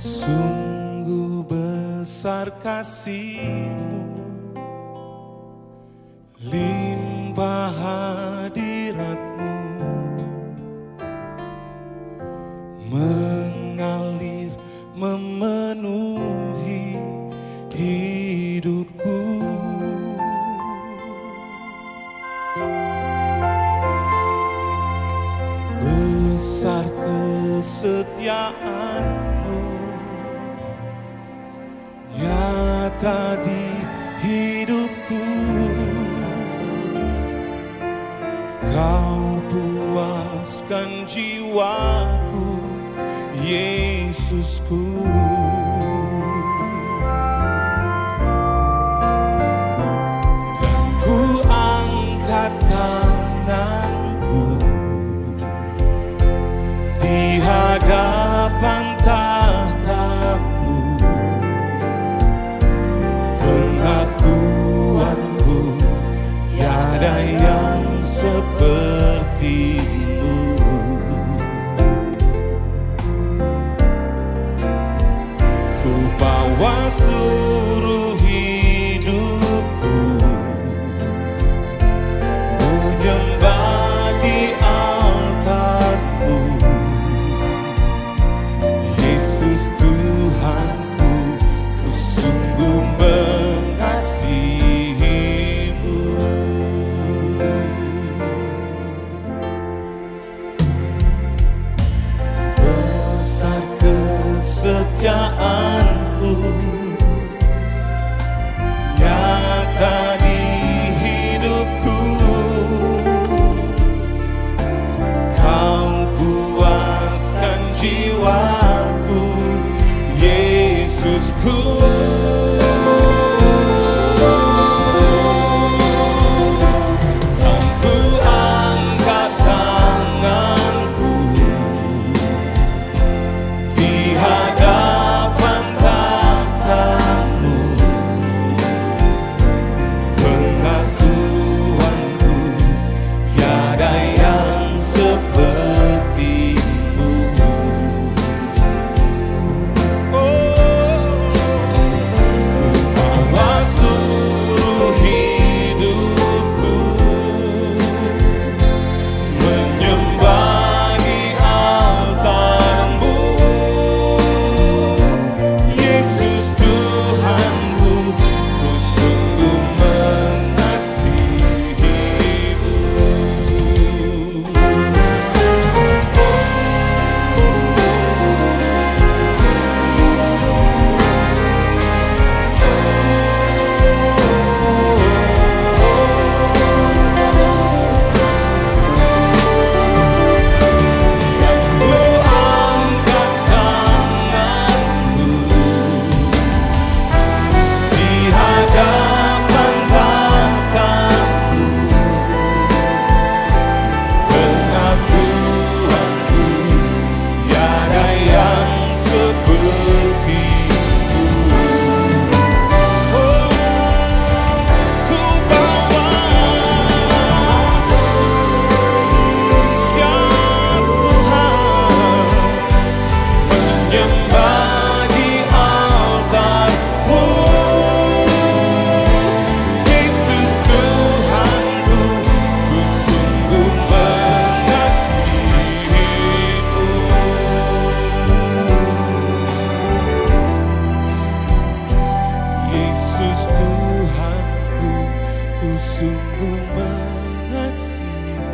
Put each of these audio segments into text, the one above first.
Sungguh besar kasih-Mu, limpah hadirat-Mu, mengalir memenuhi hidupku. Besar kesetiaan-Mu, nyata di hidupku. Kau puaskan jiwaku, Yesusku. Dan ku angkat tanganku di hadapan tahta-Mu. Pengakuanku, tiada yang seperti-Mu. Ku bawa seluruh hidupku menyembah di altar-Mu. Yesus Tuhanku, ku sungguh mengasihi-Mu. Besar kesetiaan-Mu, nyata di hidupku. Kau puaskan jiwaku, Yesusku. Dan ku angkat tanganku di hadapan tahta-Mu. Pengakuanku, tiada yang seperti-Mu. Ku bawa seluruh hidupku menyembah di altar-Mu. Yesus Tuhanku, ku sungguh mengasihi-Mu. Ku angkat tanganku di hadapan tahta-Mu. Pengakuanku, tiada yang seperti-Mu. Ku bawa, ya Tuhan, menyembah di altar-Mu. Yesus Tuhanku, ku sungguh mengasihi-Mu. Yesus Tuhanku, ku sungguh mengasihi-Mu.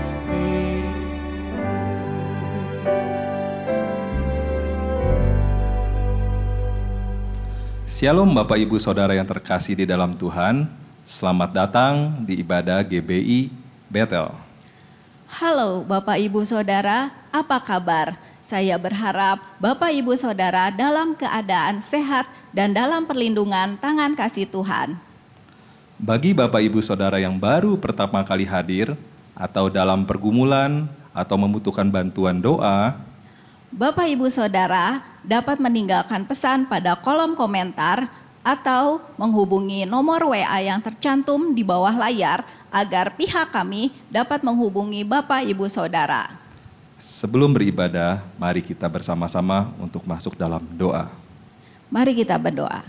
Shalom Bapak Ibu Saudara yang terkasih di dalam Tuhan. Selamat datang di ibadah GBI Bethel. Halo Bapak Ibu Saudara, apa kabar? Saya berharap Bapak Ibu Saudara dalam keadaan sehat dan dalam perlindungan tangan kasih Tuhan. Bagi Bapak Ibu Saudara yang baru pertama kali hadir atau dalam pergumulan atau membutuhkan bantuan doa, Bapak Ibu Saudara dapat meninggalkan pesan pada kolom komentar atau menghubungi nomor WA yang tercantum di bawah layar agar pihak kami dapat menghubungi Bapak Ibu Saudara. sebelum beribadah, mari kita bersama-sama untuk masuk dalam doa. Mari kita berdoa.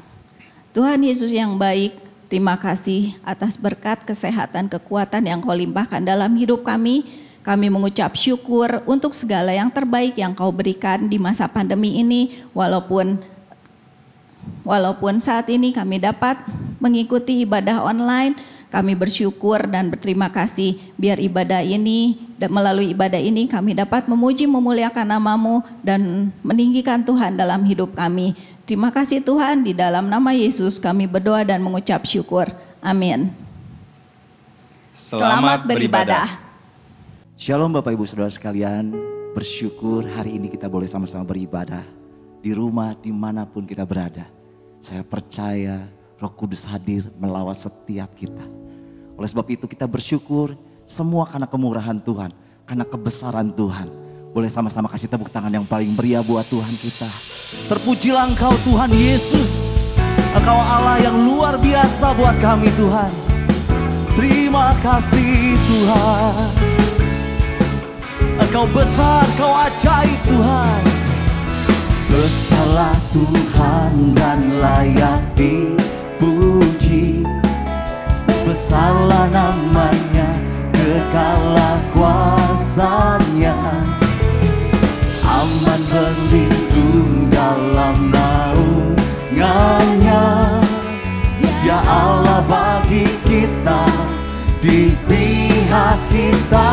Tuhan Yesus yang baik, terima kasih atas berkat kesehatan, kekuatan yang Kau limpahkan dalam hidup kami. Kami mengucap syukur untuk segala yang terbaik yang Kau berikan di masa pandemi ini. Walaupun saat ini kami dapat mengikuti ibadah online, kami bersyukur dan berterima kasih biar ibadah ini, melalui ibadah ini kami dapat memuji memuliakan nama-Mu dan meninggikan Tuhan dalam hidup kami. Terima kasih Tuhan, di dalam nama Yesus kami berdoa dan mengucap syukur. Amin. Selamat beribadah. Shalom Bapak Ibu Saudara sekalian, bersyukur hari ini kita boleh sama-sama beribadah. Di rumah dimanapun kita berada. Saya percaya Roh Kudus hadir melawat setiap kita. Oleh sebab itu kita bersyukur semua karena kemurahan Tuhan, karena kebesaran Tuhan. Boleh sama-sama kasih tepuk tangan yang paling meriah buat Tuhan kita. Terpujilah Engkau Tuhan Yesus. Engkau Allah yang luar biasa buat kami Tuhan. Terima kasih Tuhan. Engkau besar, Engkau ajaib Tuhan. Besarlah Tuhan dan layak dipuji. Besarlah namanya, kekallah kuasanya. Aman berlindung dalam naungannya. Dia Allah bagi kita, di pihak kita.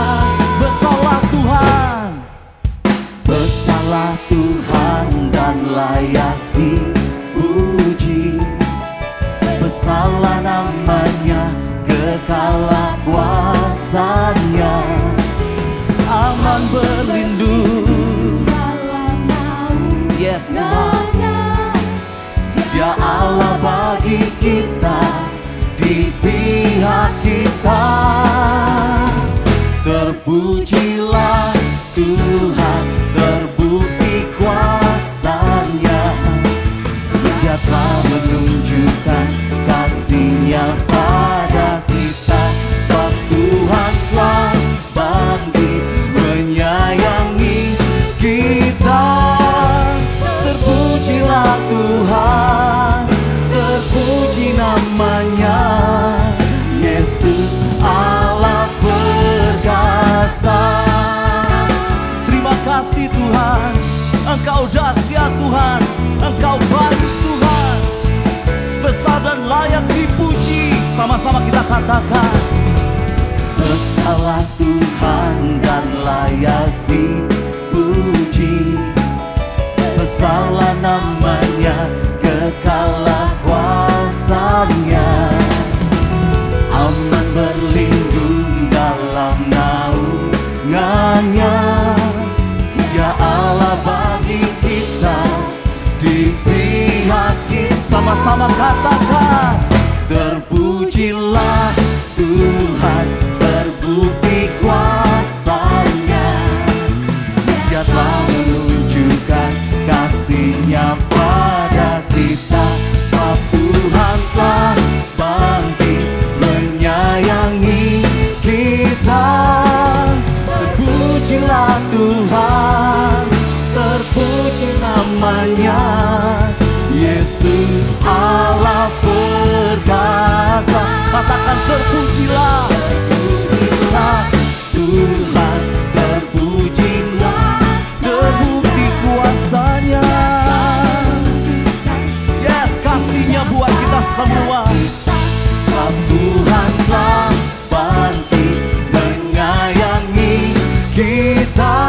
Besarlah Tuhan, besarlah Tuhan dan layak dipuji. Besarlah namanya, kekallah kuasanya. Aman berlindung, yes Tuhan. Dia Allah bagi kita, di pihak kita. Terpujilah Tuhan, terbukti kuasanya. Dia telah menunjukkan kasih-Nya pada kita. Sebab Tuhan telah bangkit menyayangi kita. Terpujilah Tuhan, terpuji namanya. Yesus Allah perkasa. Terima kasih Tuhan, Engkau dahsyat Tuhan, Engkau baik Tuhan, besar dan layak dipuji. Sama-sama kita katakan, besarlah Tuhan dan layak dipuji. Besarlah namanya, kekallah kuasanya. Aman berlindung dalam naungannya. Dia Allah bagi kita, di pihak kita. Sama-sama katakan, terpujilah Tuhan, terbukti kuasanya. Dia telah menunjukkan kasih-Nya pada kita. Sebab Tuhan telah bangkit menyayangi kita. Terpujilah Tuhan, terpuji namanya. Yesus Allah perkasa. Katakan terpujilah, terpujilah Tuhan, terpujilah, terbukti kuasanya. Yes, kasih-Nya buat kita semua. Sebab Tuhan telah bangkit menyayangi kita.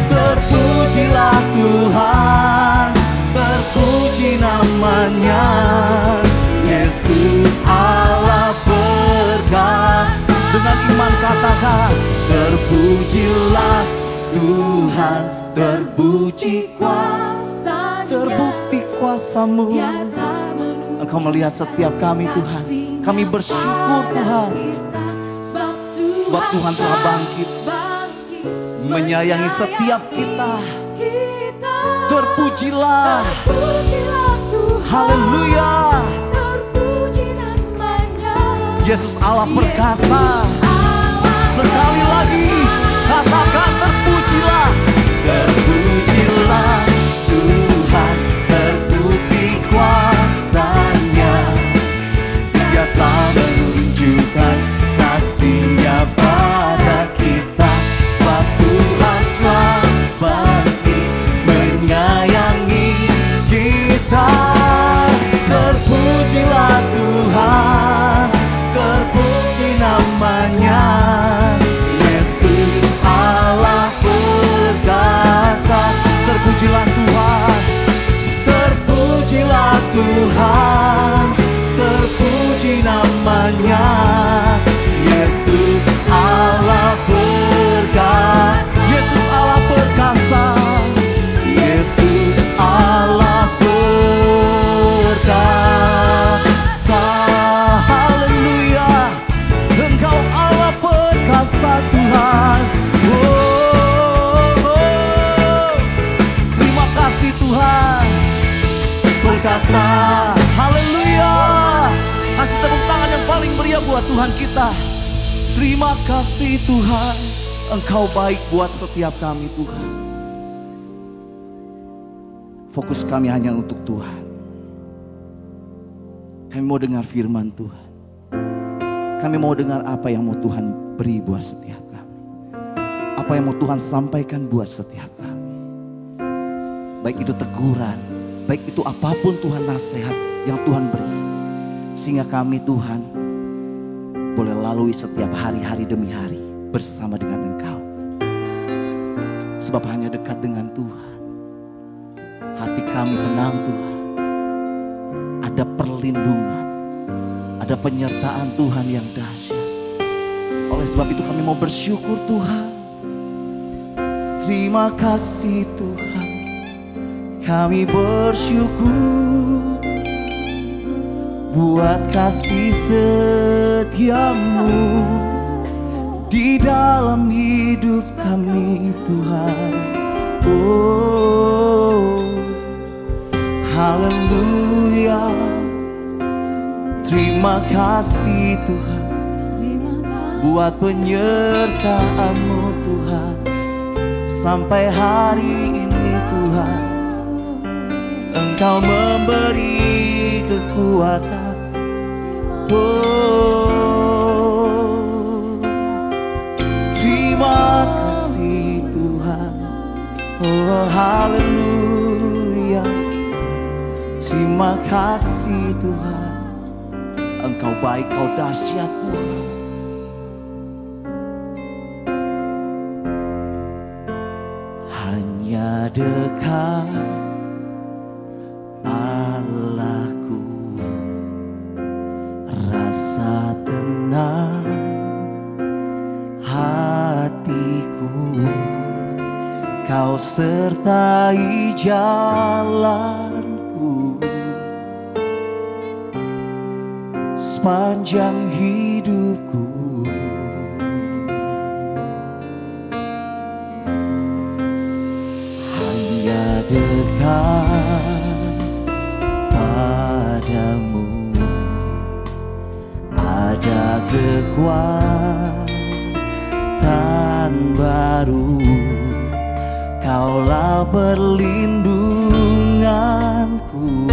Terpujilah Tuhan, terpuji namanya. Yesus Allah perkasa. Dengan iman katakan, terpujilah Tuhan, terpuji kuasa, terbukti kuasa-Mu. Engkau melihat setiap kami Tuhan. Kami bersyukur Tuhan, sebab Tuhan telah bangkit menyayangi setiap kita. Terpujilah, haleluya. Yesus Allah perkasa. Sekali lagi katakan terpujilah. Terpujilah Tuhan, terbukti kita. Terima kasih Tuhan, Engkau baik buat setiap kami Tuhan. Fokus kami hanya untuk Tuhan. Kami mau dengar firman Tuhan. Kami mau dengar apa yang mau Tuhan beri buat setiap kami. Apa yang mau Tuhan sampaikan buat setiap kami. Baik itu teguran, baik itu apapun Tuhan nasihat yang Tuhan beri. Sehingga kami Tuhan boleh lalui setiap hari-hari demi hari bersama dengan Engkau. Sebab hanya dekat dengan Tuhan, hati kami tenang Tuhan. Ada perlindungan, ada penyertaan Tuhan yang dahsyat. Oleh sebab itu kami mau bersyukur Tuhan. Terima kasih Tuhan, kami bersyukur buat kasih setiamu di dalam hidup kami Tuhan. Oh, haleluya. Terima kasih Tuhan buat penyertaan-Mu Tuhan. Sampai hari ini Tuhan, Engkau memberi kekuatan. Oh, terima kasih Tuhan. Oh, haleluya. Terima kasih Tuhan. Engkau baik, Kau dahsyat Tuhan. Hanya dekat Allahku, rasa tenang hatiku. Kau sertai jalanku sepanjang hidupku. Hanya dekat padamu ada kekuatan baru. Kaulah perlindunganku,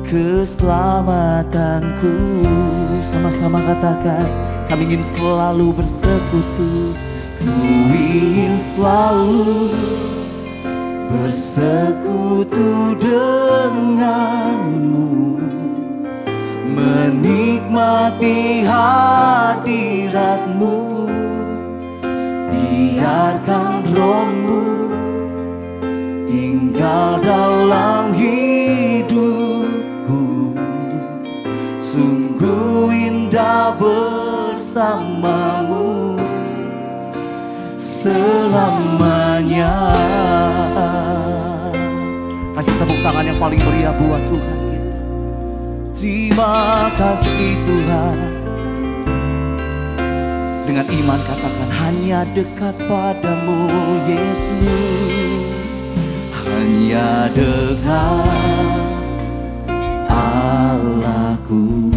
keselamatanku. Sama-sama katakan, kami ingin selalu bersekutu. Ku ingin selalu bersekutu denganmu, menikmati hadiratmu. Biarkan roh-Mu tinggal dalam hidupku. Sungguh indah bersamamu selamanya. Kasih tepuk tangan yang paling meriah buat Tuhan kita. Terima kasih Tuhan. Dengan iman katakan, hanya dekat padamu Yesus. Hanya dekat Allahku,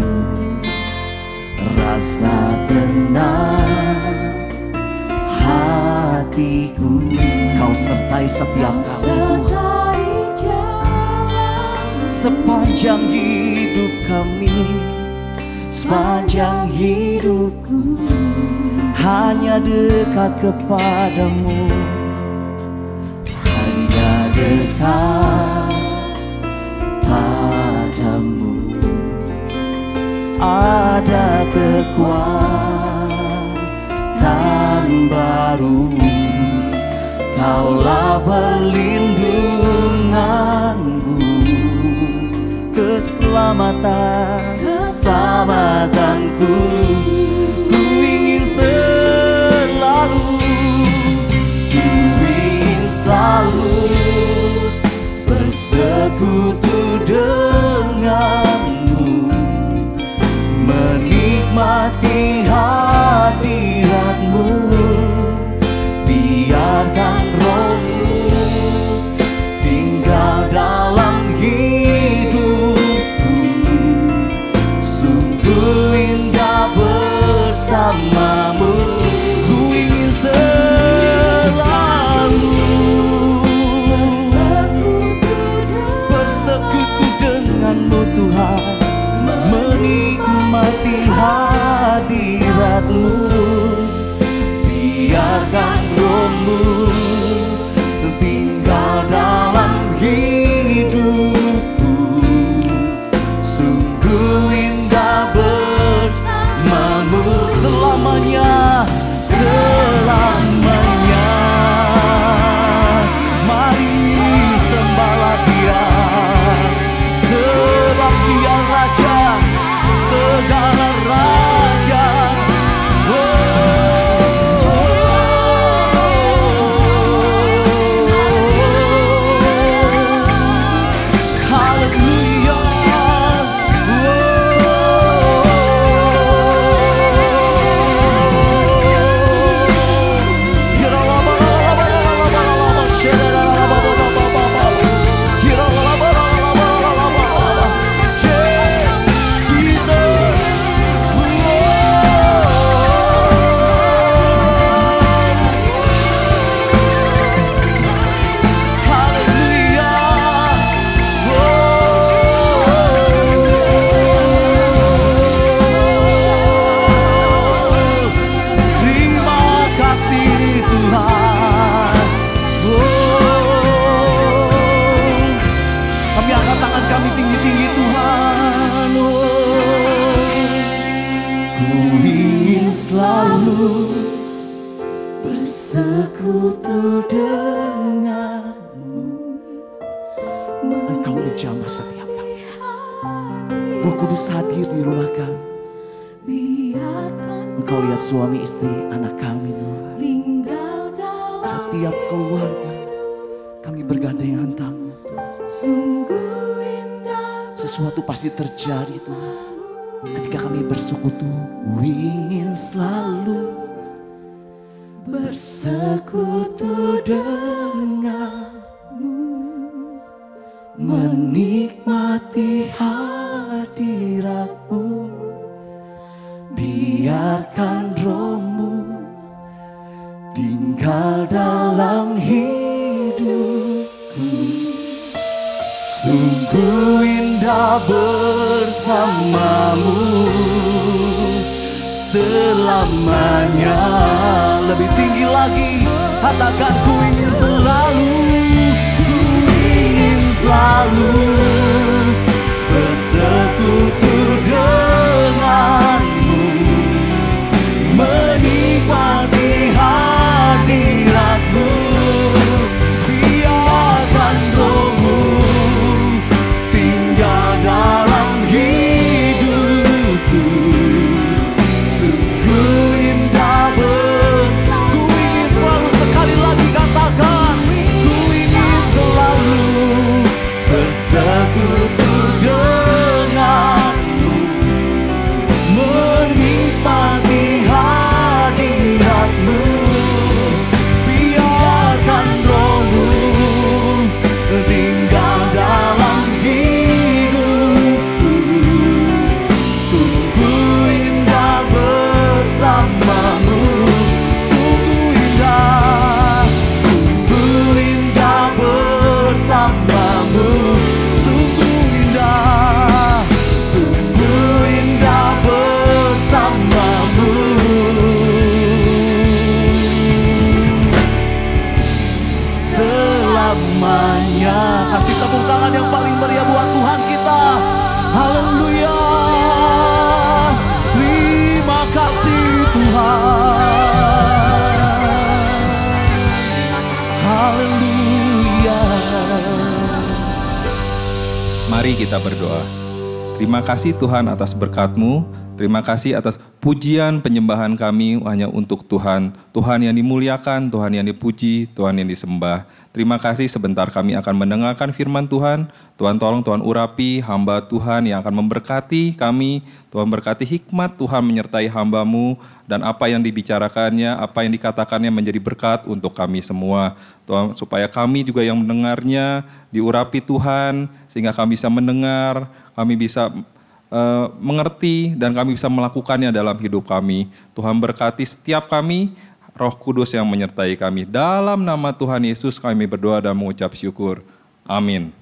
rasa tenang hatiku. Kau sertai setiap kami sepanjang hidup kami, sepanjang hidupku. Hanya dekat kepadamu, hanya dekat padamu. Ada kekuatan baru. Kaulah perlindunganku, keselamatanku. Ku ingin selalu bersekutu denganmu, menikmati hadiratmu. Biarkan roh-Mu tinggal dalam hidupku. Sungguh bersekutu denganmu. Engkau menjamah setiap kami. Roh Kudus hadir di rumah kami. Engkau lihat suami istri anak kami Tuhan. Setiap keluarga kami bergandengan tangan. Sesuatu pasti terjadi Tuhan. Ketika kami bersekutu, ingin selalu bersekutu denganmu, menikmati hadiratmu, biarkan rohmu tinggal dalam hidupku. Sungguh indah bersamamu selamanya. Lebih tinggi lagi, katakan ku ingin selalu, ku ingin selalu bersekutu denganmu, menikmati hadiratmu, biarkan rohmu tinggal dalam hidupku. Sungguh indah ku ingin selalu, sekali lagi katakan, ku ingin selalu bersekutu denganmu, menikmati hadiratmu, biarkan rohmu tinggal dalam hidupku. Sungguh indah bersamamu, sungguh indah bersamamu, sungguh indah bersamamu. Selamanya. Kasih tepuk tangan yang paling meriah buat Tuhan kita. Haleluya. Terima kasih Tuhan. Haleluya. Mari kita berdoa. Terima kasih Tuhan atas berkat-Mu. Terima kasih atas pujian penyembahan kami hanya untuk Tuhan. Tuhan yang dimuliakan, Tuhan yang dipuji, Tuhan yang disembah. Terima kasih sebentar kami akan mendengarkan firman Tuhan. Tuhan tolong Tuhan urapi hamba Tuhan yang akan memberkati kami. Tuhan berkati hikmat Tuhan menyertai hamba-Mu. Dan apa yang dibicarakannya, apa yang dikatakannya menjadi berkat untuk kami semua. Tuhan, supaya kami juga yang mendengarnya diurapi Tuhan. Sehingga kami bisa mendengar, kami bisa mengerti dan kami bisa melakukannya dalam hidup kami. Tuhan berkati setiap kami, Roh Kudus yang menyertai kami. Dalam nama Tuhan Yesus kami berdoa dan mengucap syukur. Amin.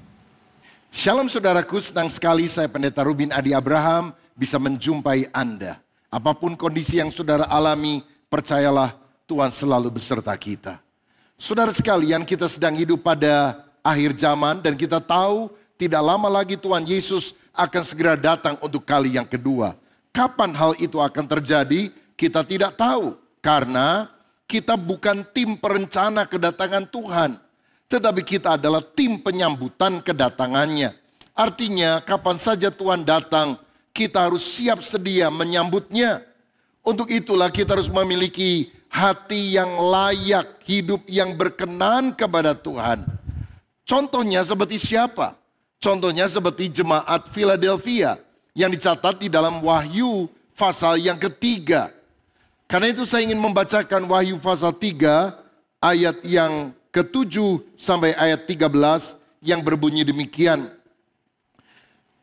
Shalom saudaraku, senang sekali saya Pendeta Rubin Adi Abraham bisa menjumpai Anda. Apapun kondisi yang saudara alami, percayalah Tuhan selalu beserta kita. Saudara sekalian, kita sedang hidup pada akhir zaman dan kita tahu tidak lama lagi Tuhan Yesus akan segera datang untuk kali yang kedua. Kapan hal itu akan terjadi? Kita tidak tahu. Karena kita bukan tim perencana kedatangan Tuhan. Tetapi kita adalah tim penyambutan kedatangannya. Artinya kapan saja Tuhan datang, kita harus siap sedia menyambutnya. Untuk itulah kita harus memiliki hati yang layak, hidup yang berkenan kepada Tuhan. Contohnya seperti siapa? Contohnya seperti jemaat Philadelphia yang dicatat di dalam Wahyu pasal yang ketiga. Karena itu saya ingin membacakan Wahyu pasal 3 ayat yang ke-7 sampai ayat 13 yang berbunyi demikian.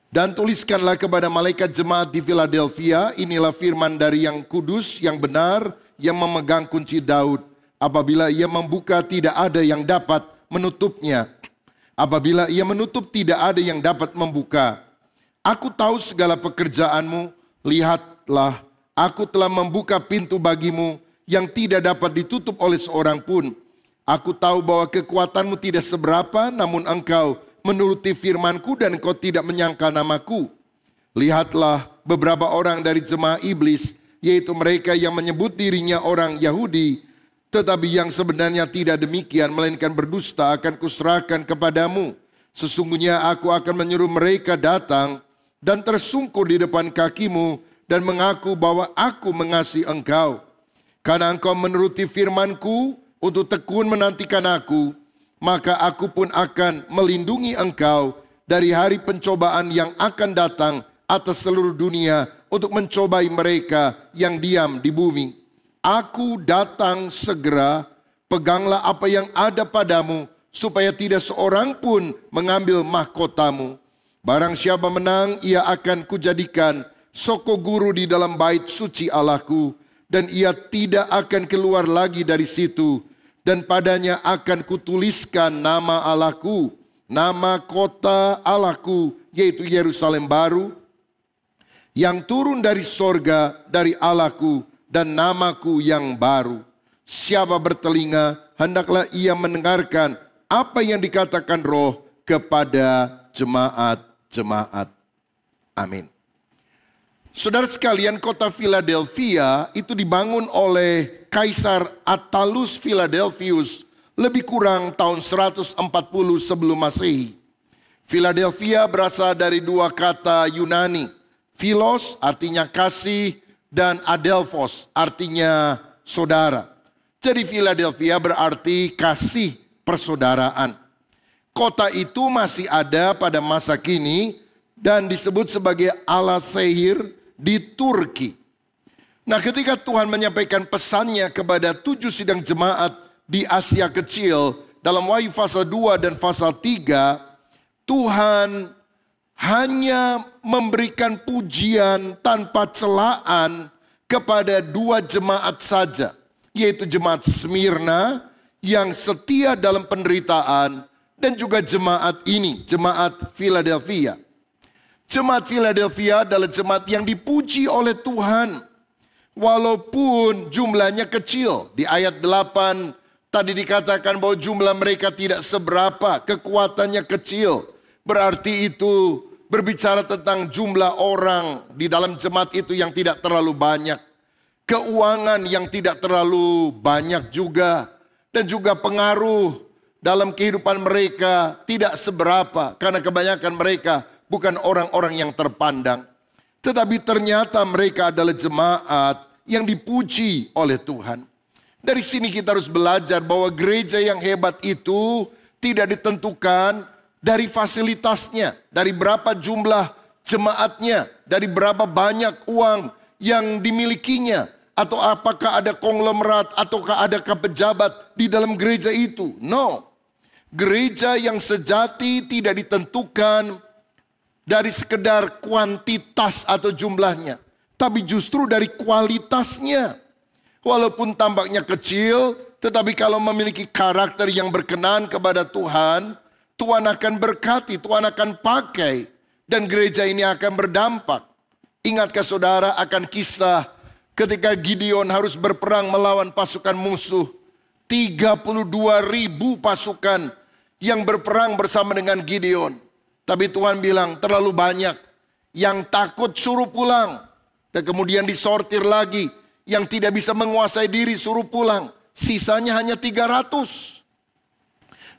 Dan tuliskanlah kepada malaikat jemaat di Philadelphia, inilah firman dari yang kudus, yang benar, yang memegang kunci Daud. Apabila ia membuka tidak ada yang dapat menutupnya. Apabila ia menutup tidak ada yang dapat membuka. Aku tahu segala pekerjaanmu, lihatlah aku telah membuka pintu bagimu yang tidak dapat ditutup oleh seorang pun. Aku tahu bahwa kekuatanmu tidak seberapa, namun engkau menuruti firmanku dan engkau tidak menyangka namaku. Lihatlah beberapa orang dari jemaah iblis, yaitu mereka yang menyebut dirinya orang Yahudi, Tetapi yang sebenarnya tidak demikian, melainkan berdusta akan kuserahkan kepadamu. Sesungguhnya aku akan menyuruh mereka datang dan tersungkur di depan kakimu dan mengaku bahwa aku mengasihi engkau. Karena engkau menuruti firmanku untuk tekun menantikan aku, maka aku pun akan melindungi engkau dari hari pencobaan yang akan datang atas seluruh dunia untuk mencobai mereka yang diam di bumi. Aku datang segera, peganglah apa yang ada padamu, supaya tidak seorang pun mengambil mahkotamu. Barang siapa menang, ia akan kujadikan soko guru di dalam bait suci Allahku, dan ia tidak akan keluar lagi dari situ. Dan padanya akan kutuliskan nama Allahku, nama kota Allahku, yaitu Yerusalem baru, yang turun dari sorga dari Allahku, dan namaku yang baru. Siapa bertelinga, hendaklah ia mendengarkan apa yang dikatakan Roh kepada jemaat-jemaat. Amin. Saudara sekalian, kota Philadelphia itu dibangun oleh Kaisar Attalus Philadelphus lebih kurang tahun 140 sebelum Masehi. Philadelphia berasal dari dua kata Yunani. Philos artinya kasih dan Adelphos artinya saudara. Jadi Philadelphia berarti kasih persaudaraan. Kota itu masih ada pada masa kini dan disebut sebagai Alaşehir di Turki. Nah, ketika Tuhan menyampaikan pesannya kepada 7 sidang jemaat di Asia Kecil dalam Wahyu pasal 2 dan pasal 3, Tuhan hanya memberikan pujian tanpa celaan kepada 2 jemaat saja, yaitu jemaat Smyrna yang setia dalam penderitaan dan juga jemaat ini, jemaat Philadelphia. Jemaat Philadelphia adalah jemaat yang dipuji oleh Tuhan. Walaupun jumlahnya kecil. Di ayat 8 tadi dikatakan bahwa jumlah mereka tidak seberapa, kekuatannya kecil. Berarti itu berbicara tentang jumlah orang di dalam jemaat itu yang tidak terlalu banyak. Keuangan yang tidak terlalu banyak juga. Dan juga pengaruh dalam kehidupan mereka tidak seberapa. Karena kebanyakan mereka bukan orang-orang yang terpandang. Tetapi ternyata mereka adalah jemaat yang dipuji oleh Tuhan. Dari sini kita harus belajar bahwa gereja yang hebat itu tidak ditentukan dari fasilitasnya, dari berapa jumlah jemaatnya, dari berapa banyak uang yang dimilikinya, atau apakah ada konglomerat, ataukah adakah pejabat di dalam gereja itu. No, gereja yang sejati tidak ditentukan dari sekedar kuantitas atau jumlahnya, tapi justru dari kualitasnya. Walaupun tampaknya kecil, tetapi kalau memiliki karakter yang berkenan kepada Tuhan, Tuhan akan berkati, Tuhan akan pakai, dan gereja ini akan berdampak. Ingatkah saudara akan kisah ketika Gideon harus berperang melawan pasukan musuh? 32.000 pasukan yang berperang bersama dengan Gideon. Tapi Tuhan bilang terlalu banyak, yang takut suruh pulang. Dan kemudian disortir lagi, yang tidak bisa menguasai diri suruh pulang. Sisanya hanya 300.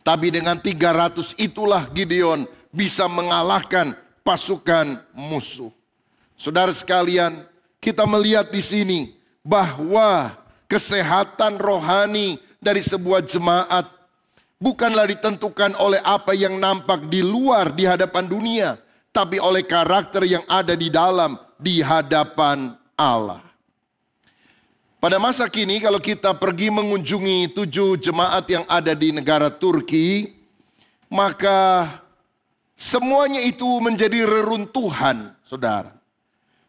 Tapi dengan 300 itulah Gideon bisa mengalahkan pasukan musuh. Saudara sekalian, kita melihat di sini bahwa kesehatan rohani dari sebuah jemaat bukanlah ditentukan oleh apa yang nampak di luar di hadapan dunia, tapi oleh karakter yang ada di dalam di hadapan Allah. Pada masa kini kalau kita pergi mengunjungi 7 jemaat yang ada di negara Turki, maka semuanya itu menjadi reruntuhan, saudara.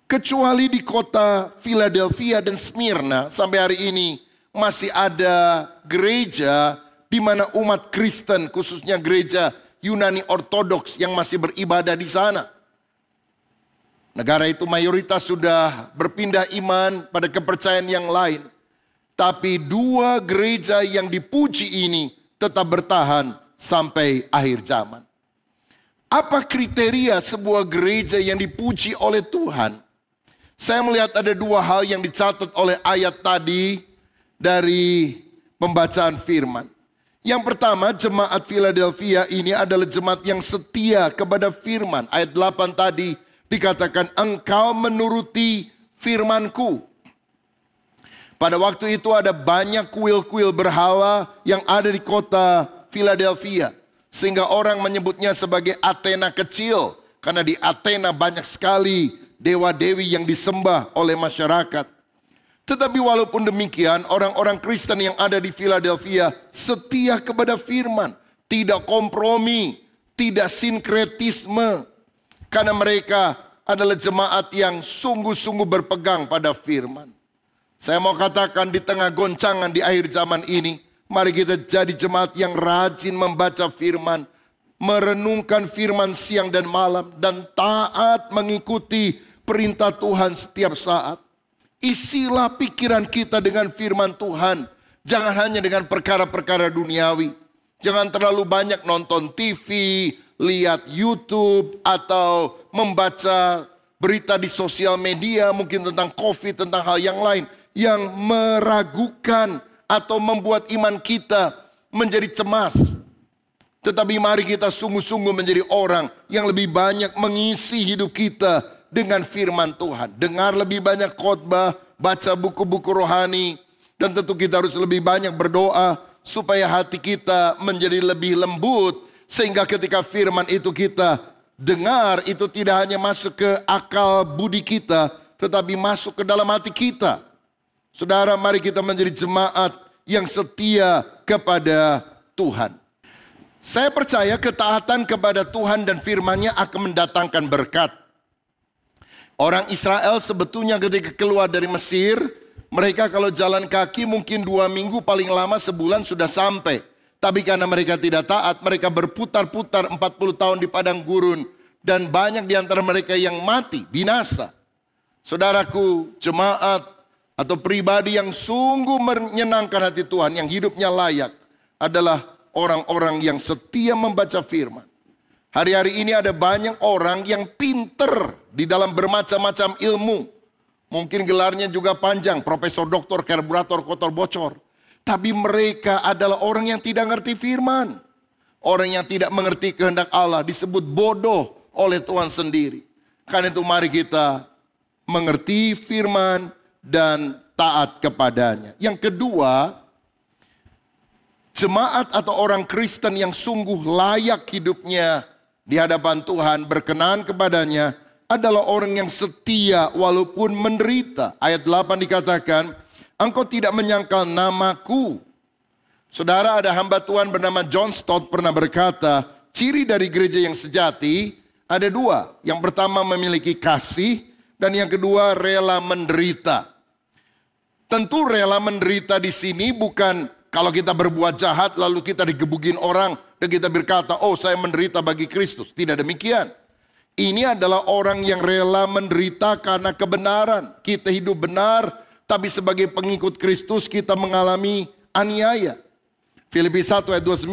Kecuali di kota Philadelphia dan Smyrna, sampai hari ini masih ada gereja di mana umat Kristen, khususnya gereja Yunani Ortodoks yang masih beribadah di sana. Negara itu mayoritas sudah berpindah iman pada kepercayaan yang lain. Tapi 2 gereja yang dipuji ini tetap bertahan sampai akhir zaman. Apa kriteria sebuah gereja yang dipuji oleh Tuhan? Saya melihat ada 2 hal yang dicatat oleh ayat tadi dari pembacaan firman. Yang pertama, jemaat Philadelphia ini adalah jemaat yang setia kepada firman. Ayat 8 tadi dikatakan, engkau menuruti firmanku. Pada waktu itu ada banyak kuil-kuil berhala yang ada di kota Philadelphia. Sehingga orang menyebutnya sebagai Athena kecil. Karena di Athena banyak sekali dewa-dewi yang disembah oleh masyarakat. Tetapi walaupun demikian, orang-orang Kristen yang ada di Philadelphia setia kepada firman. Tidak kompromi, tidak sinkretisme. Karena mereka adalah jemaat yang sungguh-sungguh berpegang pada firman. Saya mau katakan di tengah goncangan di akhir zaman ini, mari kita jadi jemaat yang rajin membaca firman, merenungkan firman siang dan malam, dan taat mengikuti perintah Tuhan setiap saat. Isilah pikiran kita dengan firman Tuhan. Jangan hanya dengan perkara-perkara duniawi. Jangan terlalu banyak nonton TV, lihat YouTube, atau membaca berita di sosial media mungkin tentang COVID, tentang hal yang lain yang meragukan atau membuat iman kita menjadi cemas. Tetapi mari kita sungguh-sungguh menjadi orang yang lebih banyak mengisi hidup kita dengan firman Tuhan. Dengar lebih banyak khotbah, baca buku-buku rohani, dan tentu kita harus lebih banyak berdoa supaya hati kita menjadi lebih lembut, sehingga ketika firman itu kita dengar, itu tidak hanya masuk ke akal budi kita, tetapi masuk ke dalam hati kita. Saudara, mari kita menjadi jemaat yang setia kepada Tuhan. Saya percaya ketaatan kepada Tuhan dan firman-Nya akan mendatangkan berkat. Orang Israel sebetulnya ketika keluar dari Mesir, mereka kalau jalan kaki mungkin 2 minggu, paling lama sebulan sudah sampai. Tapi karena mereka tidak taat, mereka berputar-putar 40 tahun di padang gurun. Dan banyak di antara mereka yang mati, binasa. Saudaraku, jemaat atau pribadi yang sungguh menyenangkan hati Tuhan, yang hidupnya layak, adalah orang-orang yang setia membaca firman. Hari-hari ini ada banyak orang yang pinter di dalam bermacam-macam ilmu. Mungkin gelarnya juga panjang, profesor, doktor, karburator, kotor, bocor. Tapi mereka adalah orang yang tidak mengerti firman. Orang yang tidak mengerti kehendak Allah disebut bodoh oleh Tuhan sendiri. Karena itu mari kita mengerti firman dan taat kepadanya. Yang kedua, jemaat atau orang Kristen yang sungguh layak hidupnya di hadapan Tuhan, berkenan kepadanya, adalah orang yang setia walaupun menderita. Ayat 8 dikatakan, engkau tidak menyangkal namaku. Saudara, ada hamba Tuhan bernama John Stott pernah berkata, ciri dari gereja yang sejati ada 2. Yang pertama memiliki kasih, dan yang kedua rela menderita. Tentu rela menderita di sini bukan kalau kita berbuat jahat lalu kita digebukin orang dan kita berkata, oh saya menderita bagi Kristus. Tidak demikian. Ini adalah orang yang rela menderita karena kebenaran. Kita hidup benar, tapi sebagai pengikut Kristus kita mengalami aniaya. Filipi 1 ayat 29,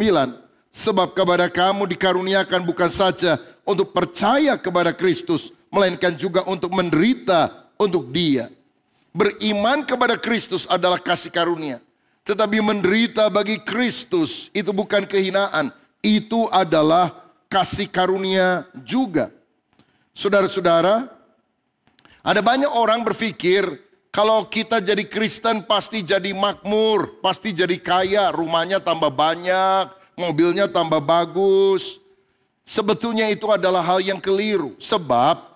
sebab kepada kamu dikaruniakan bukan saja untuk percaya kepada Kristus, melainkan juga untuk menderita untuk Dia. Beriman kepada Kristus adalah kasih karunia. Tetapi menderita bagi Kristus itu bukan kehinaan. Itu adalah kasih karunia juga. Saudara-saudara, ada banyak orang berpikir kalau kita jadi Kristen pasti jadi makmur, pasti jadi kaya, rumahnya tambah banyak, mobilnya tambah bagus. Sebetulnya itu adalah hal yang keliru. Sebab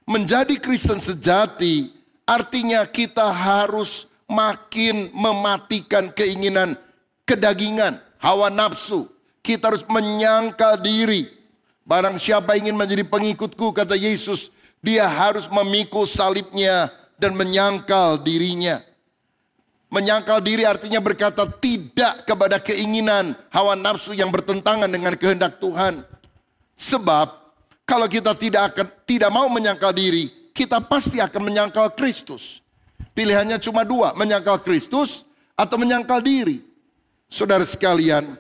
menjadi Kristen sejati artinya kita harus makin mematikan keinginan kedagingan, hawa nafsu. Kita harus menyangkal diri. Barang siapa ingin menjadi pengikutku, kata Yesus, dia harus memikul salibnya dan menyangkal dirinya. Menyangkal diri artinya berkata tidak kepada keinginan hawa nafsu yang bertentangan dengan kehendak Tuhan. Sebab kalau kita tidak mau menyangkal diri, kita pasti akan menyangkal Kristus. Pilihannya cuma 2, menyangkal Kristus atau menyangkal diri. Saudara sekalian,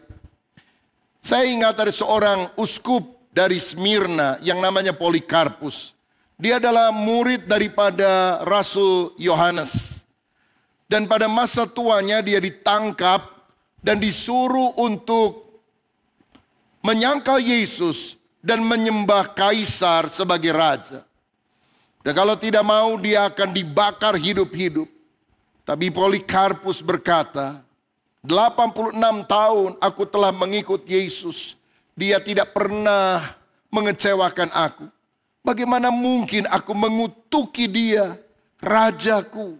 saya ingat ada seorang uskup dari Smyrna yang namanya Polikarpus. Dia adalah murid daripada Rasul Yohanes. Dan pada masa tuanya dia ditangkap dan disuruh untuk menyangkal Yesus dan menyembah kaisar sebagai raja. Dan kalau tidak mau dia akan dibakar hidup-hidup. Tapi Polikarpus berkata, 86 tahun aku telah mengikut Yesus. Dia tidak pernah mengecewakan aku. Bagaimana mungkin aku mengutuki dia, rajaku.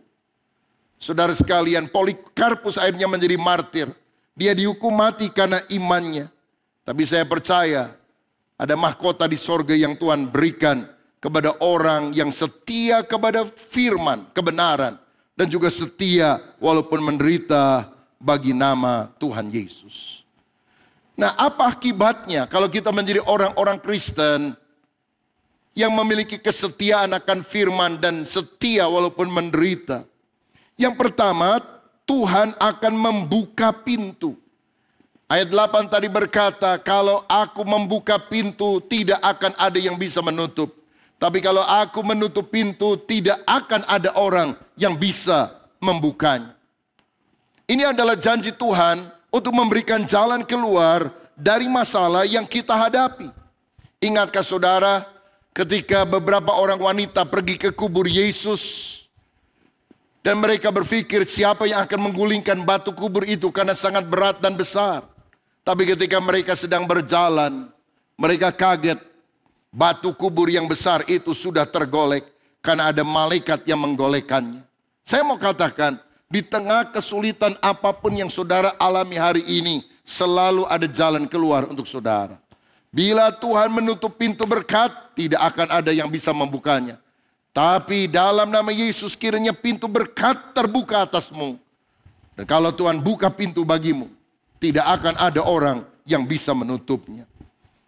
Saudara sekalian, Polikarpus akhirnya menjadi martir. Dia dihukum mati karena imannya. Tapi saya percaya ada mahkota di sorga yang Tuhan berikan kepada orang yang setia kepada firman, kebenaran. Dan juga setia walaupun menderita bagi nama Tuhan Yesus. Nah, apa akibatnya kalau kita menjadi orang-orang Kristen yang memiliki kesetiaan akan firman dan setia walaupun menderita? Yang pertama, Tuhan akan membuka pintu. Ayat 8 tadi berkata, kalau aku membuka pintu tidak akan ada yang bisa menutup. Tapi kalau aku menutup pintu tidak akan ada orang yang bisa membukanya. Ini adalah janji Tuhan untuk memberikan jalan keluar dari masalah yang kita hadapi. Ingatkah saudara ketika beberapa orang wanita pergi ke kubur Yesus dan mereka berpikir siapa yang akan menggulingkan batu kubur itu karena sangat berat dan besar. Tapi ketika mereka sedang berjalan, mereka kaget. Batu kubur yang besar itu sudah tergolek karena ada malaikat yang menggolekkannya. Saya mau katakan, di tengah kesulitan apapun yang saudara alami hari ini, selalu ada jalan keluar untuk saudara. Bila Tuhan menutup pintu berkat, tidak akan ada yang bisa membukanya. Tapi dalam nama Yesus kiranya pintu berkat terbuka atasmu. Dan kalau Tuhan buka pintu bagimu, tidak akan ada orang yang bisa menutupnya.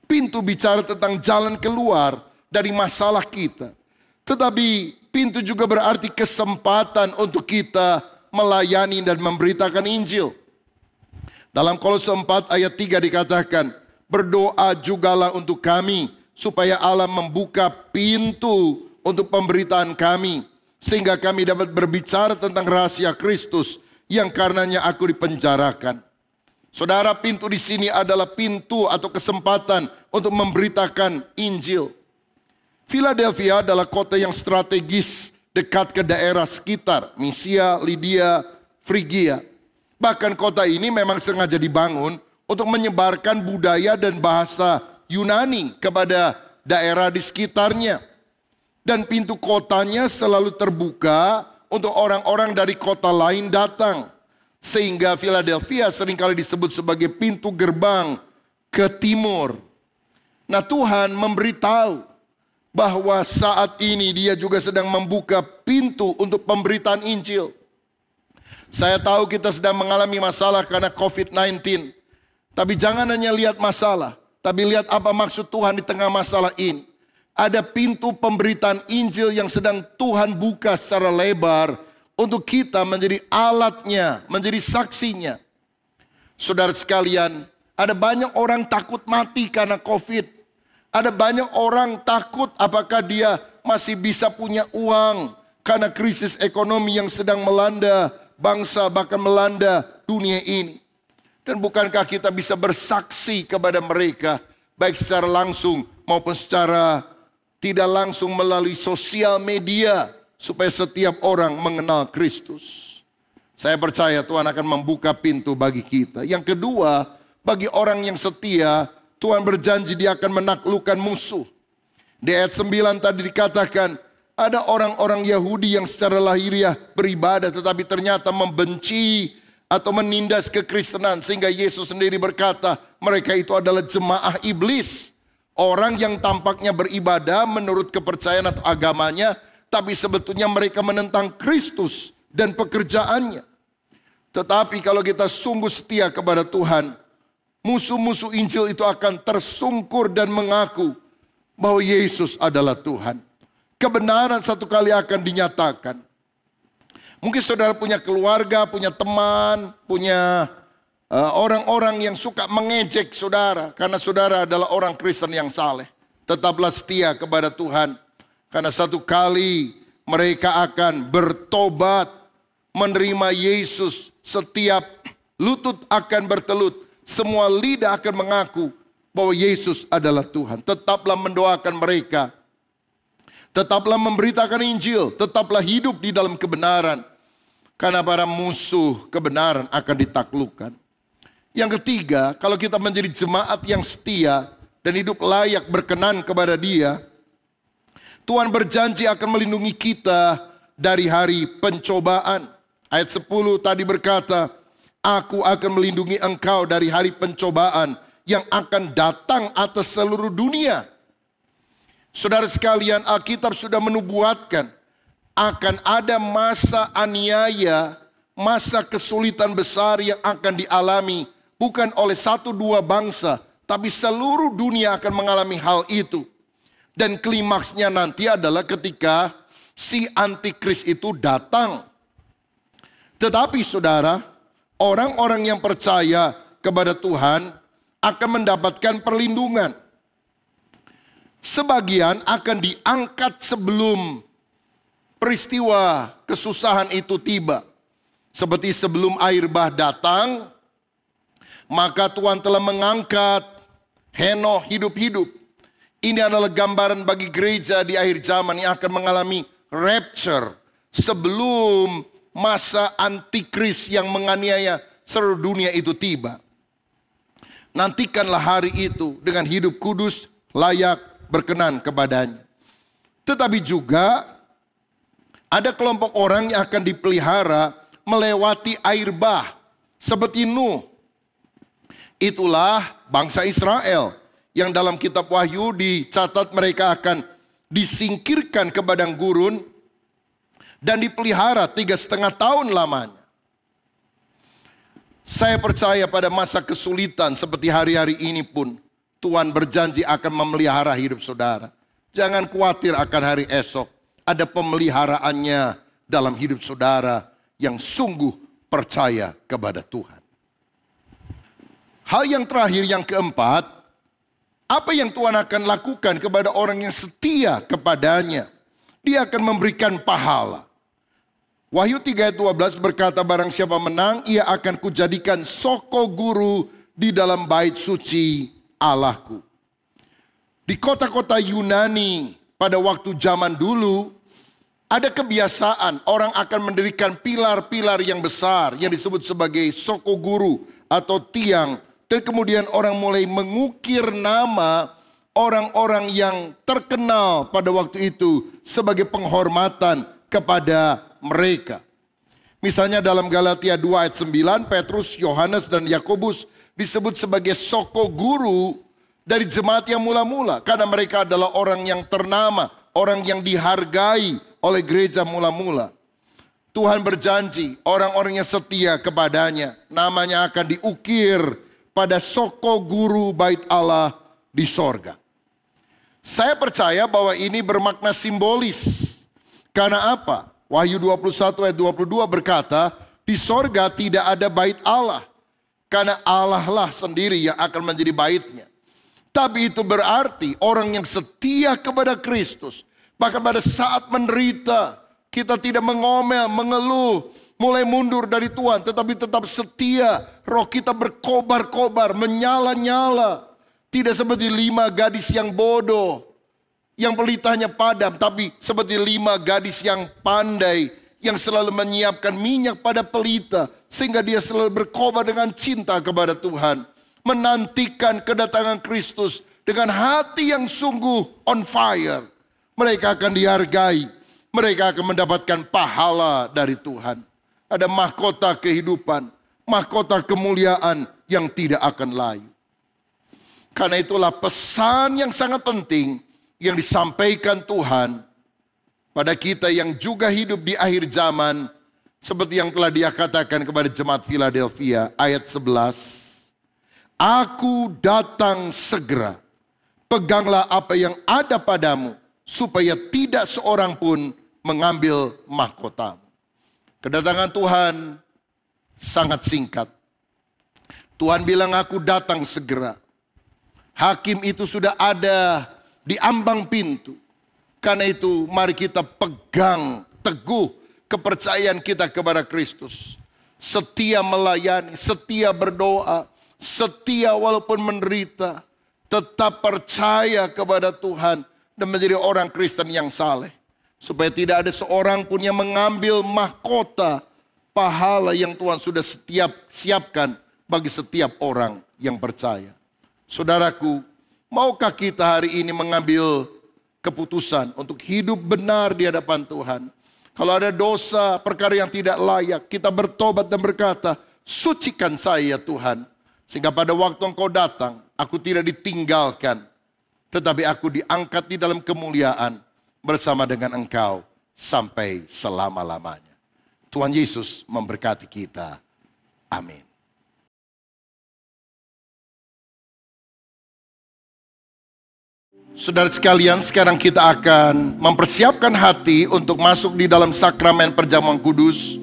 Pintu bicara tentang jalan keluar dari masalah kita. Tetapi pintu juga berarti kesempatan untuk kita melayani dan memberitakan Injil. Dalam Kolose 4 ayat 3 dikatakan, berdoa jugalah untuk kami supaya Allah membuka pintu untuk pemberitaan kami. Sehingga kami dapat berbicara tentang rahasia Kristus yang karenanya aku dipenjarakan. Saudara, pintu di sini adalah pintu atau kesempatan untuk memberitakan Injil. Philadelphia adalah kota yang strategis dekat ke daerah sekitar, Misia, Lydia, Frigia. Bahkan kota ini memang sengaja dibangun untuk menyebarkan budaya dan bahasa Yunani kepada daerah di sekitarnya. Dan pintu kotanya selalu terbuka untuk orang-orang dari kota lain datang. Sehingga Philadelphia seringkali disebut sebagai pintu gerbang ke timur. Nah, Tuhan memberitahu bahwa saat ini dia juga sedang membuka pintu untuk pemberitaan Injil. Saya tahu kita sedang mengalami masalah karena COVID-19. Tapi jangan hanya lihat masalah, tapi lihat apa maksud Tuhan di tengah masalah ini. Ada pintu pemberitaan Injil yang sedang Tuhan buka secara lebar untuk kita menjadi alatnya, menjadi saksinya. Saudara sekalian, ada banyak orang takut mati karena COVID. Ada banyak orang takut apakah dia masih bisa punya uang karena krisis ekonomi yang sedang melanda bangsa, bahkan melanda dunia ini. Dan bukankah kita bisa bersaksi kepada mereka, baik secara langsung maupun secara tidak langsung melalui sosial media, supaya setiap orang mengenal Kristus. Saya percaya Tuhan akan membuka pintu bagi kita. Yang kedua, bagi orang yang setia, Tuhan berjanji dia akan menaklukkan musuh. Di ayat 9 tadi dikatakan, ada orang-orang Yahudi yang secara lahiriah beribadah tetapi ternyata membenci atau menindas kekristenan. Sehingga Yesus sendiri berkata, mereka itu adalah jemaah iblis. Orang yang tampaknya beribadah menurut kepercayaan atau agamanya, tapi sebetulnya mereka menentang Kristus dan pekerjaannya. Tetapi kalau kita sungguh setia kepada Tuhan, musuh-musuh Injil itu akan tersungkur dan mengaku bahwa Yesus adalah Tuhan. Kebenaran satu kali akan dinyatakan. Mungkin saudara punya keluarga, punya teman, punya orang-orang yang suka mengejek saudara. Karena saudara adalah orang Kristen yang saleh. Tetaplah setia kepada Tuhan. Karena satu kali mereka akan bertobat, menerima Yesus setiap lutut akan bertelut, semua lidah akan mengaku bahwa Yesus adalah Tuhan. Tetaplah mendoakan mereka. Tetaplah memberitakan Injil. Tetaplah hidup di dalam kebenaran. Karena para musuh kebenaran akan ditaklukkan. Yang ketiga, kalau kita menjadi jemaat yang setia dan hidup layak berkenan kepada Dia, Tuhan berjanji akan melindungi kita dari hari pencobaan. Ayat 10 tadi berkata, Aku akan melindungi engkau dari hari pencobaan yang akan datang atas seluruh dunia. Saudara sekalian, Alkitab sudah menubuatkan akan ada masa aniaya, masa kesulitan besar yang akan dialami bukan oleh satu dua bangsa, tapi seluruh dunia akan mengalami hal itu. Dan klimaksnya nanti adalah ketika si antikris itu datang. Tetapi saudara, orang-orang yang percaya kepada Tuhan akan mendapatkan perlindungan. Sebagian akan diangkat sebelum peristiwa kesusahan itu tiba. Seperti sebelum air bah datang, maka Tuhan telah mengangkat Henokh hidup-hidup. Ini adalah gambaran bagi gereja di akhir zaman yang akan mengalami rapture sebelum masa antikris yang menganiaya seluruh dunia itu tiba. Nantikanlah hari itu dengan hidup kudus, layak, berkenan kepadanya. Tetapi juga ada kelompok orang yang akan dipelihara melewati air bah seperti Nuh. Itulah bangsa Israel yang dalam kitab Wahyu dicatat mereka akan disingkirkan ke padang gurun dan dipelihara 3,5 tahun lamanya. Saya percaya pada masa kesulitan seperti hari-hari ini pun Tuhan berjanji akan memelihara hidup saudara. Jangan khawatir akan hari esok. Ada pemeliharaannya dalam hidup saudara yang sungguh percaya kepada Tuhan. Hal yang terakhir, yang keempat, apa yang Tuhan akan lakukan kepada orang yang setia kepadanya? Dia akan memberikan pahala. Wahyu 3 ayat 12 berkata, barang siapa menang, ia akan kujadikan soko guru di dalam bait suci Allahku. Di kota-kota Yunani pada waktu zaman dulu, ada kebiasaan orang akan mendirikan pilar-pilar yang besar yang disebut sebagai soko guru atau tiang. Dan kemudian orang mulai mengukir nama orang-orang yang terkenal pada waktu itu sebagai penghormatan kepada mereka. Misalnya dalam Galatia 2 ayat 9, Petrus, Yohanes, dan Yakobus disebut sebagai soko guru dari jemaat yang mula-mula. Karena mereka adalah orang yang ternama, orang yang dihargai oleh gereja mula-mula. Tuhan berjanji orang-orang yang setia kepadanya, namanya akan diukir pada soko guru bait Allah di sorga. Saya percaya bahwa ini bermakna simbolis. Karena apa? Wahyu 21 ayat 22 berkata, di sorga tidak ada bait Allah. Karena Allah lah sendiri yang akan menjadi baitnya. Tapi itu berarti orang yang setia kepada Kristus, bahkan pada saat menderita, kita tidak mengomel, mengeluh, mulai mundur dari Tuhan, tetapi tetap setia. Roh kita berkobar-kobar, menyala-nyala. Tidak seperti 5 gadis yang bodoh, yang pelitanya padam, tapi seperti 5 gadis yang pandai, yang selalu menyiapkan minyak pada pelita, sehingga dia selalu berkobar dengan cinta kepada Tuhan. Menantikan kedatangan Kristus dengan hati yang sungguh on fire. Mereka akan dihargai, mereka akan mendapatkan pahala dari Tuhan. Ada mahkota kehidupan, mahkota kemuliaan yang tidak akan layu. Karena itulah pesan yang sangat penting yang disampaikan Tuhan pada kita yang juga hidup di akhir zaman. Seperti yang telah Dia katakan kepada jemaat Philadelphia ayat 11. Aku datang segera, peganglah apa yang ada padamu, supaya tidak seorang pun mengambil mahkotamu. Kedatangan Tuhan sangat singkat. Tuhan bilang aku datang segera. Hakim itu sudah ada di ambang pintu. Karena itu mari kita pegang teguh kepercayaan kita kepada Kristus. setia melayani, setia berdoa, setia walaupun menderita, tetap percaya kepada Tuhan dan menjadi orang Kristen yang saleh. Supaya tidak ada seorang pun yang mengambil mahkota pahala yang Tuhan sudah siapkan bagi setiap orang yang percaya. Saudaraku, maukah kita hari ini mengambil keputusan untuk hidup benar di hadapan Tuhan? Kalau ada dosa, perkara yang tidak layak, kita bertobat dan berkata, sucikan saya ya Tuhan. Sehingga pada waktu Engkau datang, aku tidak ditinggalkan, tetapi aku diangkat di dalam kemuliaan bersama dengan Engkau sampai selama-lamanya. Tuhan Yesus memberkati kita. Amin. Saudara sekalian, sekarang kita akan mempersiapkan hati untuk masuk di dalam sakramen perjamuan kudus.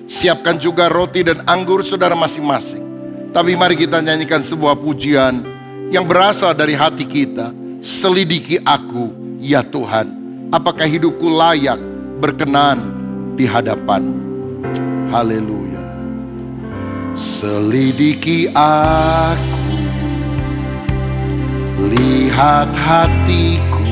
Siapkan juga roti dan anggur saudara masing-masing. Tapi mari kita nyanyikan sebuah pujian yang berasal dari hati kita. Selidiki aku, ya Tuhan, apakah hidupku layak berkenan di hadapan-Mu. Haleluya. Selidiki aku, lihat hatiku,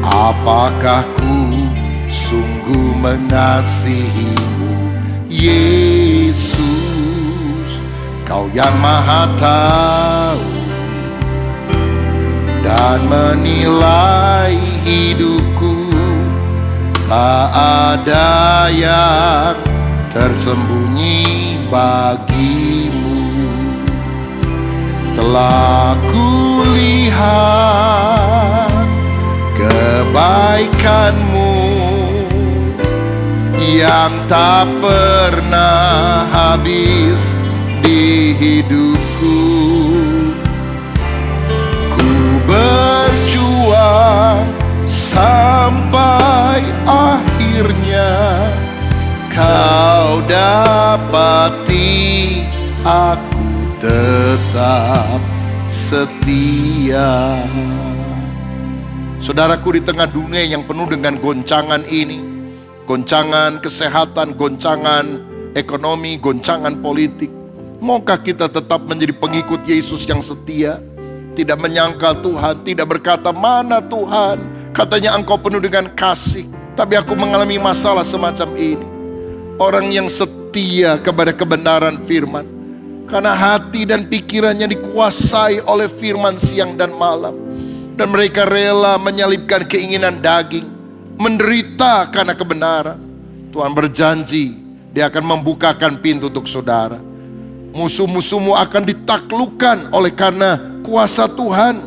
apakah ku sungguh mengasihi-Mu, Yesus. Kau yang Maha tahu dan menilai hidupku, tak ada yang tersembunyi bagi-Mu. Telah kulihat kebaikan-Mu yang tak pernah habis di hidupku. Ku berjuang sampai akhirnya Kau dapati aku tetap setia. Saudaraku, di tengah dunia yang penuh dengan goncangan ini, goncangan kesehatan, goncangan ekonomi, goncangan politik, maukah kita tetap menjadi pengikut Yesus yang setia? Tidak menyangkal Tuhan, tidak berkata, mana Tuhan, katanya Engkau penuh dengan kasih, tapi aku mengalami masalah semacam ini. Orang yang setia kepada kebenaran firman, karena hati dan pikirannya dikuasai oleh firman siang dan malam. Dan mereka rela menyalibkan keinginan daging, menderita karena kebenaran. Tuhan berjanji, Dia akan membukakan pintu untuk saudara. Musuh-musuhmu akan ditaklukkan oleh karena kuasa Tuhan.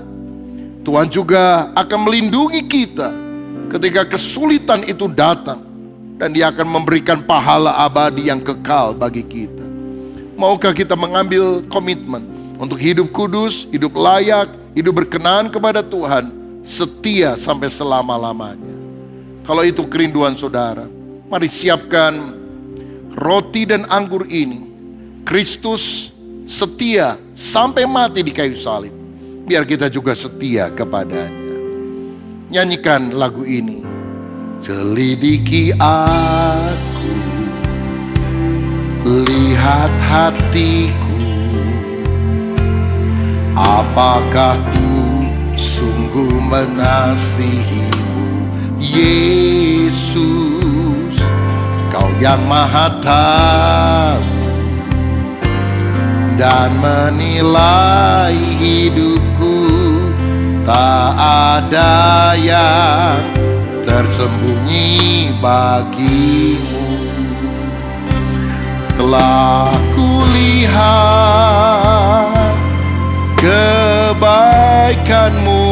Tuhan juga akan melindungi kita ketika kesulitan itu datang. Dan Dia akan memberikan pahala abadi yang kekal bagi kita. Maukah kita mengambil komitmen untuk hidup kudus, hidup layak, hidup berkenan kepada Tuhan, setia sampai selama-lamanya? Kalau itu kerinduan saudara, mari siapkan roti dan anggur ini. Kristus setia sampai mati di kayu salib. Biar kita juga setia kepadanya. Nyanyikan lagu ini. Selidiki aku, lihat hatiku, apakah ku sungguh mengasihi-Mu, Yesus. Kau yang Maha tahu dan menilai hidupku, tak ada yang tersembunyi bagi-Mu. Telah kulihat kebaikan-Mu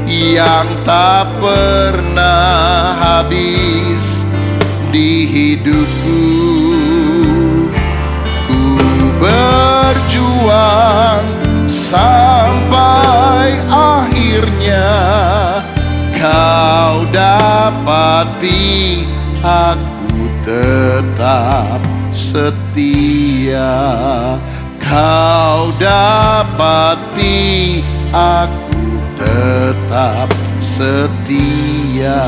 yang tak pernah habis di hidupku. Ku berjuang sampai akhirnya Kau dapati aku tetap setia. Kau dapati aku tetap setia.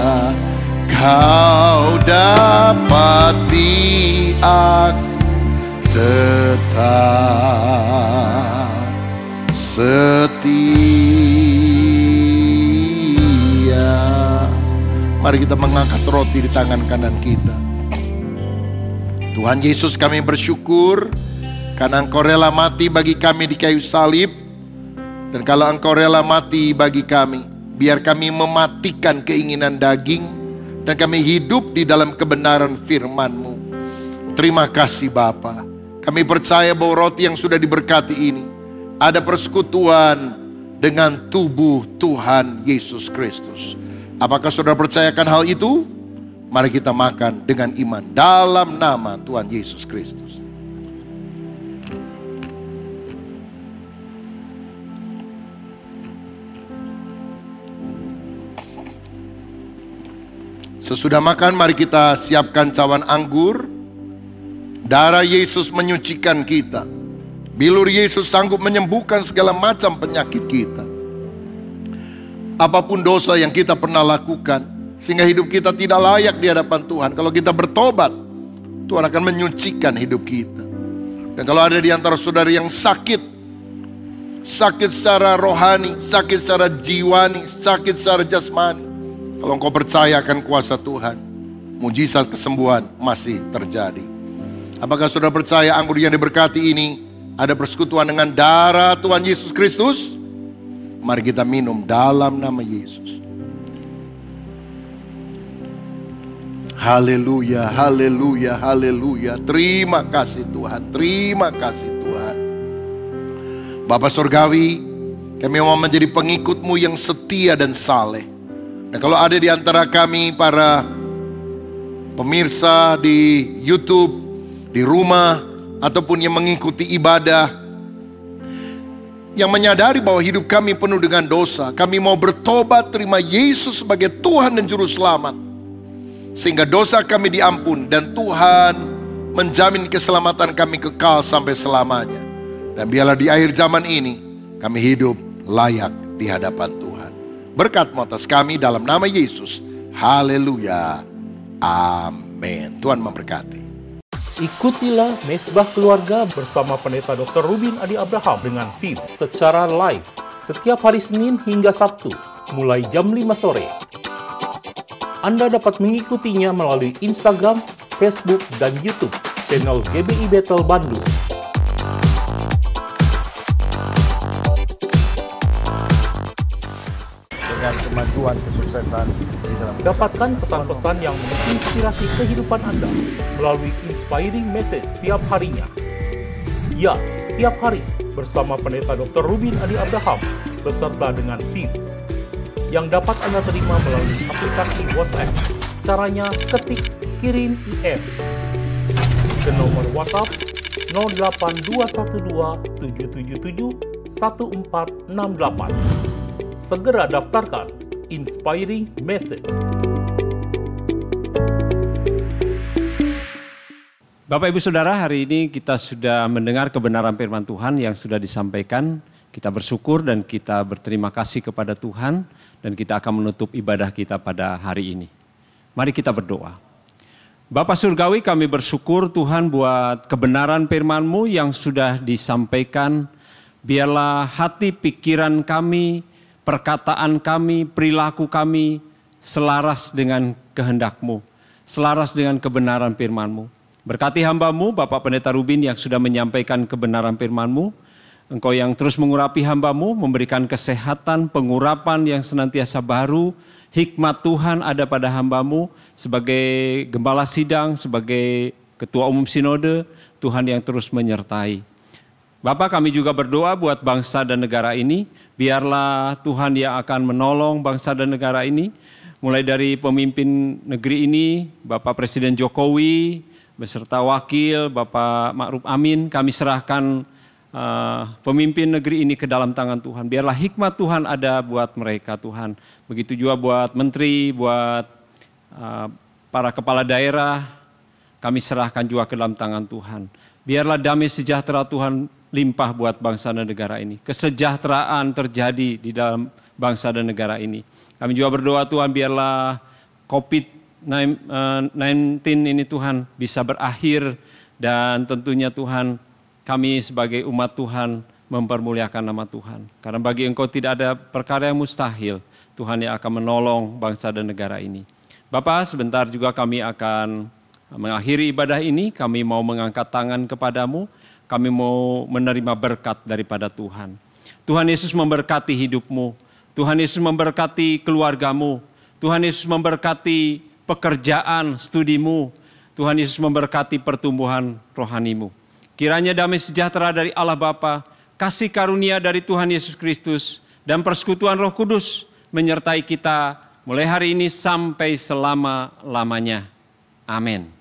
Kau dapati aku tetap setia. Mari kita mengangkat roti di tangan kanan kita. Tuhan Yesus, kami bersyukur karena Engkau rela mati bagi kami di kayu salib. Dan kalau Engkau rela mati bagi kami, biar kami mematikan keinginan daging dan kami hidup di dalam kebenaran firman-Mu. Terima kasih Bapa. Kami percaya bahwa roti yang sudah diberkati ini ada persekutuan dengan tubuh Tuhan Yesus Kristus. Apakah saudara percayakan hal itu? Mari kita makan dengan iman dalam nama Tuhan Yesus Kristus. Sesudah makan, mari kita siapkan cawan anggur. Darah Yesus menyucikan kita. Bilur Yesus sanggup menyembuhkan segala macam penyakit kita. Apapun dosa yang kita pernah lakukan, sehingga hidup kita tidak layak di hadapan Tuhan. Kalau kita bertobat, Tuhan akan menyucikan hidup kita. Dan kalau ada di antara saudara yang sakit secara rohani, sakit secara jiwani, sakit secara jasmani, kalau engkau percaya akan kuasa Tuhan, mujizat kesembuhan masih terjadi. Apakah saudara percaya anggur yang diberkati ini ada persekutuan dengan darah Tuhan Yesus Kristus? Mari kita minum dalam nama Yesus. Haleluya, haleluya, haleluya. Terima kasih Tuhan, terima kasih Tuhan. Bapa Surgawi, kami mau menjadi pengikut-Mu yang setia dan saleh. Dan kalau ada di antara kami para pemirsa di YouTube, di rumah, ataupun yang mengikuti ibadah, yang menyadari bahwa hidup kami penuh dengan dosa, kami mau bertobat, terima Yesus sebagai Tuhan dan Juru Selamat, sehingga dosa kami diampun dan Tuhan menjamin keselamatan kami kekal sampai selamanya. Dan biarlah di akhir zaman ini kami hidup layak di hadapan Tuhan. Berkat-Mu atas kami dalam nama Yesus. Haleluya. Amin. Tuhan memberkati. Ikutilah Mesbah Keluarga bersama Pendeta Dr. Rubin Adi Abraham dengan tim secara live setiap hari Senin hingga Sabtu mulai jam 5 sore. Anda dapat mengikutinya melalui Instagram, Facebook, dan YouTube channel GBI Bethel Bandung. Dengan kemajuan kesuksesan di dalam Dapatkan pesan-pesan yang menginspirasi kehidupan Anda melalui Inspiring Message setiap harinya. Ya, setiap hari bersama Pendeta Dr. Rubin Adi Abraham beserta dengan tim yang dapat Anda terima melalui aplikasi WhatsApp. Caranya ketik kirim IM ke nomor WhatsApp 082127771468. Segera daftarkan Inspiring Message. Bapak Ibu Saudara, hari ini kita sudah mendengar kebenaran firman Tuhan yang sudah disampaikan. Kita bersyukur dan kita berterima kasih kepada Tuhan dan kita akan menutup ibadah kita pada hari ini. Mari kita berdoa. Bapa Surgawi, kami bersyukur Tuhan buat kebenaran firman-Mu yang sudah disampaikan. Biarlah hati pikiran kami, perkataan kami, perilaku kami selaras dengan kehendak-Mu, selaras dengan kebenaran firman-Mu. Berkati hamba-Mu, Bapak Pendeta Rubin yang sudah menyampaikan kebenaran firman-Mu. Engkau yang terus mengurapi hamba-Mu, memberikan kesehatan, pengurapan yang senantiasa baru. Hikmat Tuhan ada pada hamba-Mu sebagai gembala sidang, sebagai ketua umum sinode, Tuhan yang terus menyertai. Bapak, kami juga berdoa buat bangsa dan negara ini. Biarlah Tuhan yang akan menolong bangsa dan negara ini. Mulai dari pemimpin negeri ini, Bapak Presiden Jokowi, beserta wakil Bapak Ma'ruf Amin, kami serahkan pemimpin negeri ini ke dalam tangan Tuhan. Biarlah hikmat Tuhan ada buat mereka Tuhan. Begitu juga buat menteri, buat para kepala daerah, kami serahkan juga ke dalam tangan Tuhan. Biarlah damai sejahtera Tuhan limpah buat bangsa dan negara ini. Kesejahteraan terjadi di dalam bangsa dan negara ini. Kami juga berdoa Tuhan biarlah COVID COVID-19 ini Tuhan bisa berakhir, dan tentunya Tuhan kami sebagai umat Tuhan mempermuliakan nama Tuhan. Karena bagi Engkau tidak ada perkara yang mustahil, Tuhan yang akan menolong bangsa dan negara ini. Bapak, sebentar juga kami akan mengakhiri ibadah ini, kami mau mengangkat tangan kepadamu, kami mau menerima berkat daripada Tuhan. Tuhan Yesus memberkati hidupmu, Tuhan Yesus memberkati keluargamu, Tuhan Yesus memberkati pekerjaan, studimu, Tuhan Yesus memberkati pertumbuhan rohanimu. Kiranya damai sejahtera dari Allah Bapa, kasih karunia dari Tuhan Yesus Kristus, dan persekutuan Roh Kudus menyertai kita mulai hari ini sampai selama-lamanya. Amin.